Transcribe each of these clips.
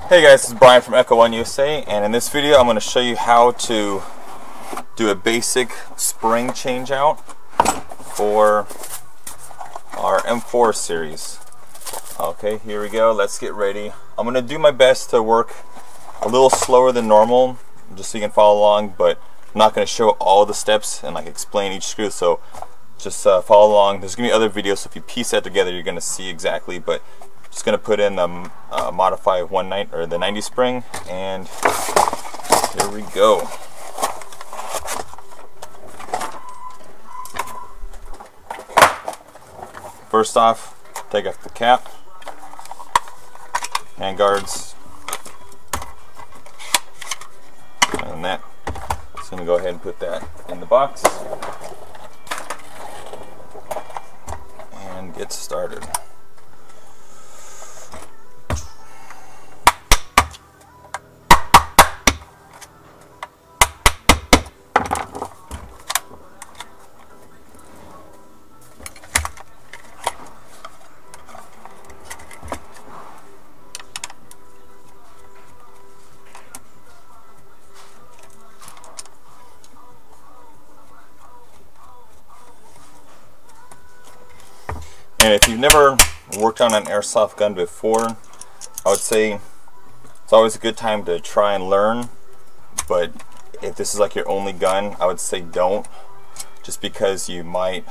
Hey guys, this is Brian from Echo1 USA, and in this video I'm going to show you how to do a basic spring change out for our M4 series. Okay, here we go. Let's get ready. I'm going to do my best to work a little slower than normal just so you can follow along, but I'm not going to show all the steps and like explain each screw, so just follow along. There's going to be other videos, so if you piece that together you're going to see exactly, but just going to put in the modify 190 or the 90 spring, and here we go. First off, take off the cap, hand guards, and that. Just going to go ahead and put that in the box and get started. And if you've never worked on an airsoft gun before, I would say it's always a good time to try and learn, but if this is like your only gun, I would say don't, just because you might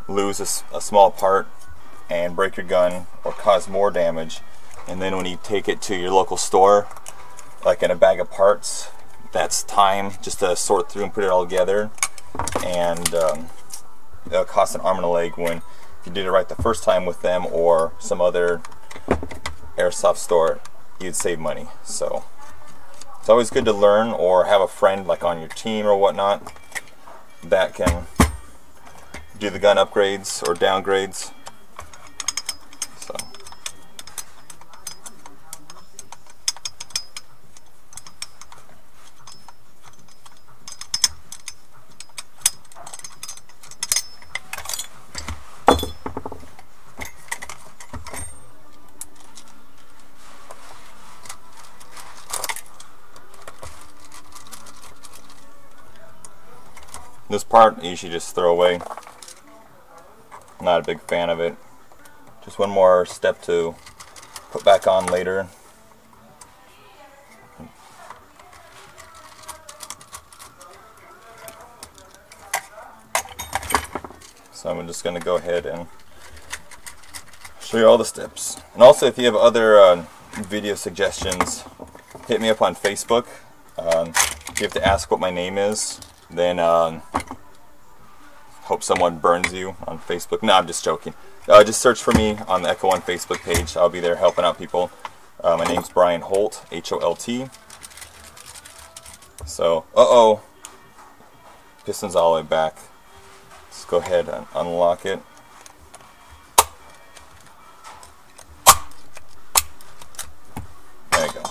lose a small part and break your gun or cause more damage, and then when you take it to your local store, like in a bag of parts, that's time just to sort through and put it all together, and it'll cost an arm and a leg when if you did it right the first time with them or some other airsoft store, you'd save money. So it's always good to learn or have a friend like on your team or whatnot that can do the gun upgrades or downgrades. So this part you should just throw away. Not a big fan of it. Just one more step to put back on later. So I'm just going to go ahead and show you all the steps. And also, if you have other video suggestions, hit me up on Facebook. If you have to ask what my name is, then hope someone burns you on Facebook. No, I'm just joking. Just search for me on the Echo1 Facebook page. I'll be there helping out people. My name's Brian Holt, H-O-L-T. So, piston's all the way back. Let's go ahead and unlock it. There you go.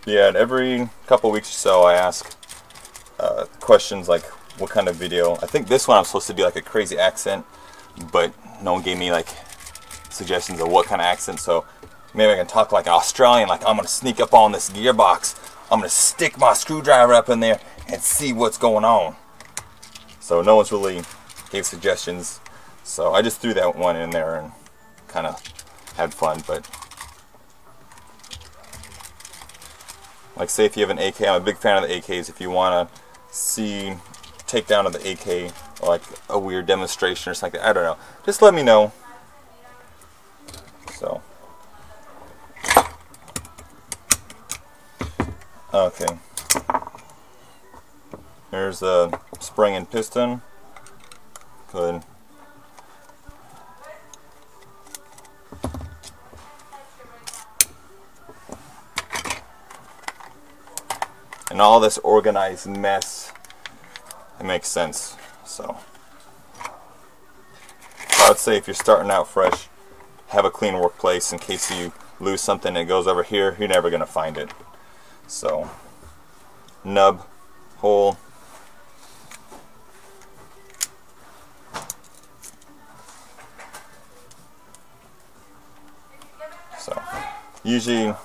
Yeah, and every couple weeks or so I ask questions like what kind of video. I think this one I'm supposed to do like a crazy accent, but no one gave me like suggestions of what kind of accent, so maybe I can talk like an Australian, like I'm going to sneak up on this gearbox, I'm going to stick my screwdriver up in there and see what's going on. So no one's really gave suggestions, so I just threw that one in there and kind of had fun. But like, say if you have an AK, I'm a big fan of the AKs. If you want to see takedown of the AK or like a weird demonstration or something, I don't know, just let me know. So okay, here's the spring and piston. Good. And all this organized mess, it makes sense. So I would say if you're starting out fresh, have a clean workplace in case you lose something that goes over here, you're never going to find it. So nub, hole, Usually,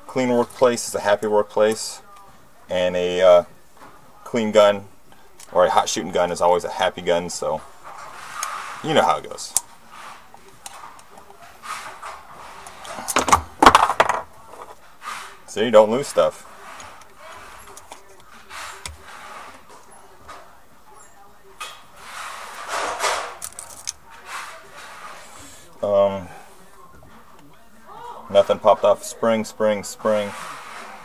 clean workplace is a happy workplace, and a clean gun or a hot shooting gun is always a happy gun, so you know how it goes. So you don't lose stuff. Nothing popped off. Spring.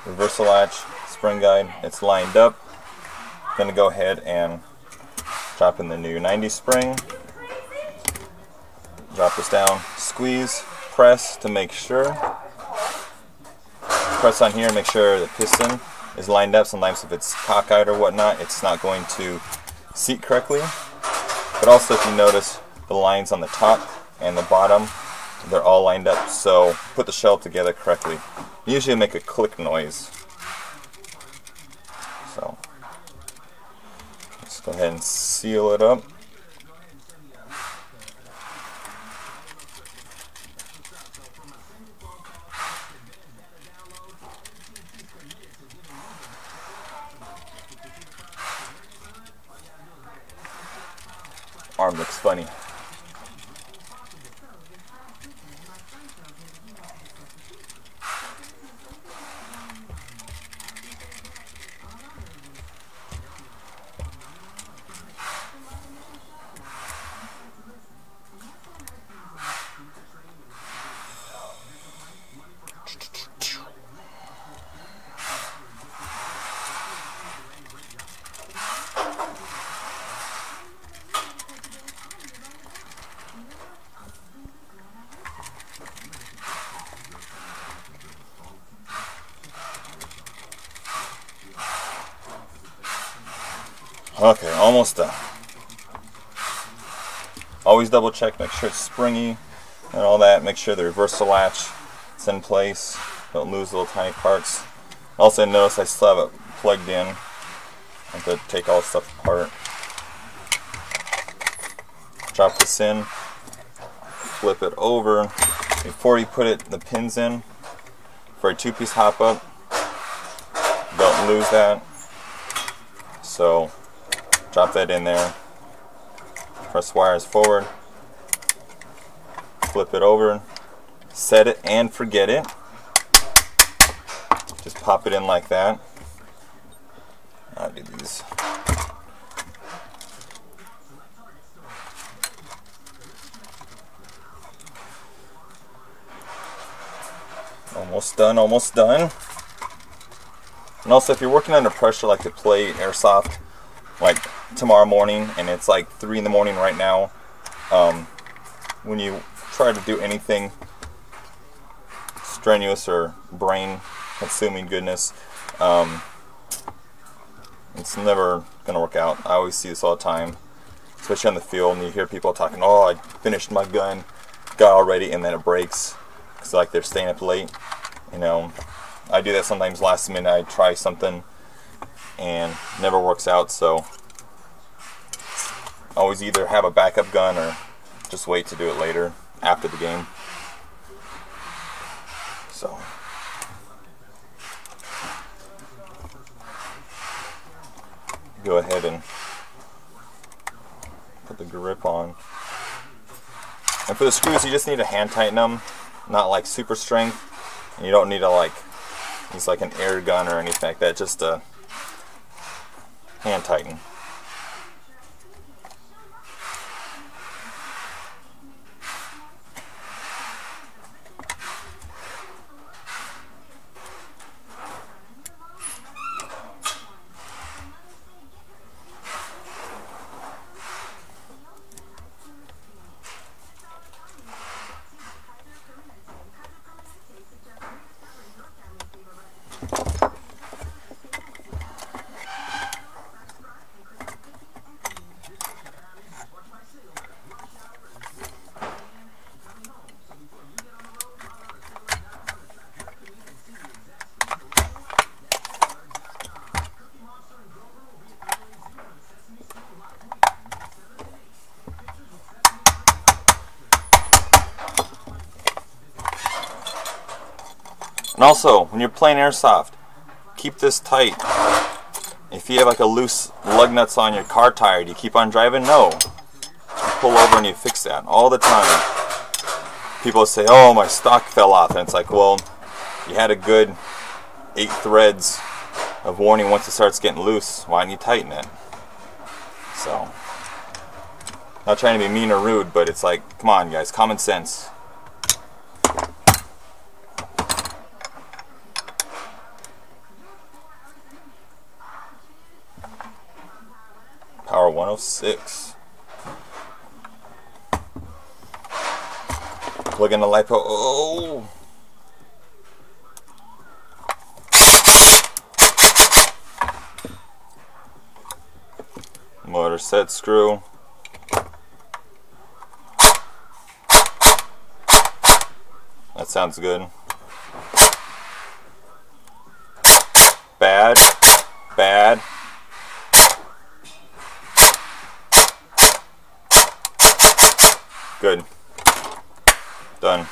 Reversal latch, spring guide. It's lined up. Gonna go ahead and drop in the new 90 spring. Drop this down. Squeeze. Press to make sure. Press on here. Make sure the piston is lined up. Sometimes if it's cockeyed or whatnot, it's not going to seat correctly. But also, if you notice the lines on the top and the bottom, they're all lined up, so put the shell together correctly. Usually make a click noise. So let's go ahead and seal it up. Arm looks funny. Okay, almost done. Always double check, make sure it's springy and all that. Make sure the reversal latch is in place. Don't lose little tiny parts. Also notice I still have it plugged in. I have to take all the stuff apart. Drop this in. Flip it over. Before you put the pins in, for a 2-piece hop up, don't lose that. So drop that in there, press wires forward, flip it over, set it and forget it. Just pop it in like that. I'll do these. Almost done, almost done. And also, if you're working under pressure like to play airsoft, like tomorrow morning, and it's like 3 in the morning right now, when you try to do anything strenuous or brain consuming goodness, it's never gonna work out. I always see this all the time, especially on the field, and you hear people talking, oh, I finished my gun, got all ready, and then it breaks because like they're staying up late. You know, I do that sometimes last minute. I try something and never works out, so always either have a backup gun or just wait to do it later after the game. So go ahead and put the grip on. And for the screws, you just need to hand tighten them, not like super strength. And you don't need to like use like an air gun or anything like that, just a hand tighten. And also, when you're playing airsoft, keep this tight. If you have like a loose lug nuts on your car tire, do you keep on driving? No. You pull over and you fix that all the time. People say, oh, my stock fell off. And it's like, well, you had a good 8 threads of warning once it starts getting loose. Why don't you tighten it? So, not trying to be mean or rude, but it's like, come on guys, common sense. Power 106. Plug in the LiPo. Oh! Motor set screw. That sounds good. Bad. Bad. Good. Done.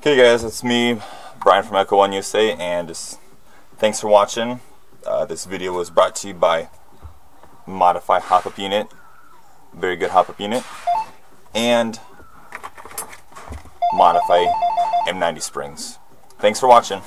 Okay guys, it's me, Brian from Echo1 USA, and just thanks for watching. This video was brought to you by Modify Hop-Up Unit, very good hop-up unit, and Modify M90 springs. Thanks for watching.